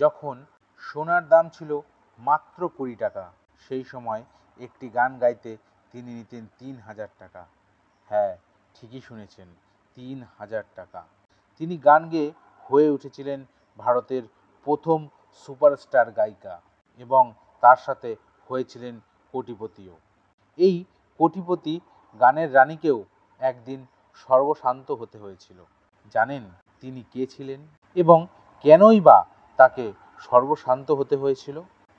যখন সোনার দাম ছিল মাত্র 20 টাকা। সেই সময় একটি গান গাইতে তিনি নিতেন 3000 টাকা। হ্যাঁ, ঠিকই শুনেছেন, 3000 টাকা। তিনি গান গেয়ে হয়ে উঠেছিলেন ভারতের প্রথম সুপারস্টার গায়িকা এবং তার সাথে হয়েছিলেন কোটিপতিও। এই কোটিপতি গানের রানীকেও একদিন সর্বশান্ত হতে হয়েছিল। জানেন তিনি কে ছিলেন এবং কেনই বা তাকে সর্বশান্ত হতে হয়েছিল?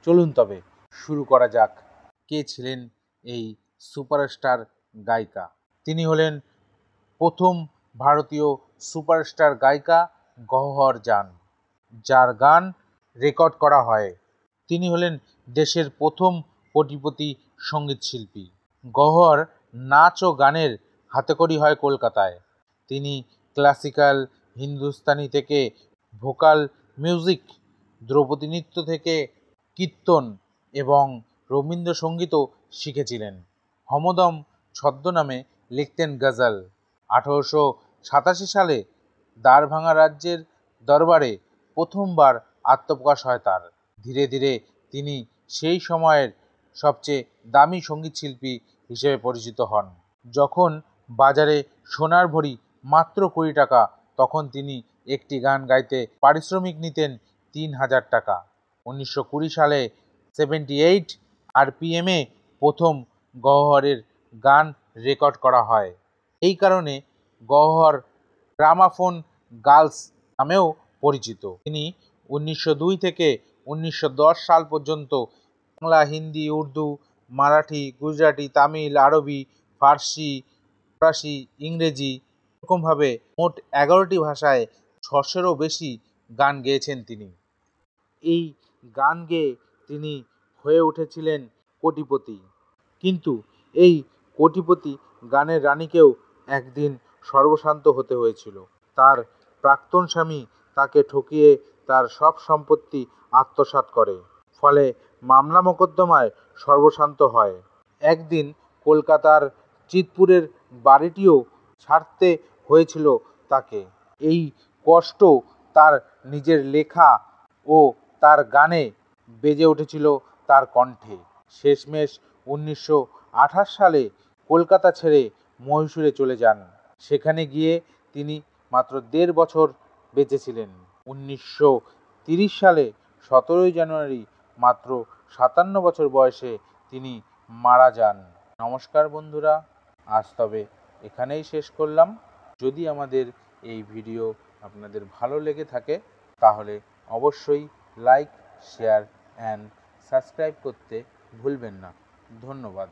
চলুন তবে শুরু করা যাক। কে ছিলেন এই সুপারস্টার গায়িকা? তিনি হলেন প্রথম ভারতীয় সুপারস্টার গায়িকা গওহর জান, যার গান রেকর্ড করা হয়। তিনি হলেন দেশের প্রথম কোটিপতি সঙ্গীত শিল্পী। গওহর নাচ ও গানের হাতেখড়ি হয় কলকাতায়। তিনি ক্লাসিক্যাল, হিন্দুস্তানি থেকে ভোকাল মিউজিক, ধ্রুপদী নৃত্য থেকে কীর্তন এবং রবীন্দ্রসঙ্গীতও শিখেছিলেন। হমদম ছদ্মনামে লিখতেন গজল। 1887 সালে দ্বারভাঙা রাজ্যের দরবারে প্রথমবার আত্মপ্রকাশ হয় তার। ধীরে ধীরে তিনি সেই সময়ের সবচেয়ে দামি সঙ্গীতশিল্পী হিসেবে পরিচিত হন। যখন বাজারে সোনার ভরি মাত্র 20 টাকা, তখন তিনি একটি গান গাইতে পারিশ্রমিক নিতেন 3000 টাকা। 1920 সালে 78 আরপিএমে প্রথম গওহরের গান রেকর্ড করা হয়। এই কারণে গওহর গ্রামাফোন গার্লস নামেও পরিচিত। তিনি 1902 থেকে 1910 সাল পর্যন্ত বাংলা, হিন্দি, উর্দু, মারাঠি, গুজরাটি, তামিল, আরবি, ফার্সি, ফরাসি, ইংরেজি এরকমভাবে মোট 11টি ভাষায় 600-এরও বেশি গান গেয়েছেন তিনি। এই গান গেয়ে তিনি হয়ে উঠেছিলেন কোটিপতি। কিন্তু এই কোটিপতি গানের রানীকেও একদিন সর্বশান্ত হতে হয়েছিল। তার প্রাক্তন স্বামী তাকে ঠকিয়ে তার সব সম্পত্তি আত্মসাৎ করে। ফলে মামলা মোকদ্দমায় সর্বশান্ত হয়। একদিন কলকাতার চিৎপুরের বাড়িটিও ছাড়তে হয়েছিল তাকে। এই কষ্ট তার নিজের লেখা ও তার গানে বেজে উঠেছিল তার কণ্ঠে। শেষমেশ 1928 সালে কলকাতা ছেড়ে মহীশূরে চলে যান। সেখানে গিয়ে তিনি মাত্র 1.5 বছর বেঁচেছিলেন। 1930 সালে 17 জানুয়ারি মাত্র 57 বছর বয়সে তিনি মারা যান। নমস্কার বন্ধুরা, আজ তবে এখানেই শেষ করলাম। যদি আমাদের এই ভিডিও আপনাদের ভালো লেগে থাকে তাহলে অবশ্যই লাইক, শেয়ার অ্যান্ড সাবস্ক্রাইব করতে ভুলবেন না। ধন্যবাদ।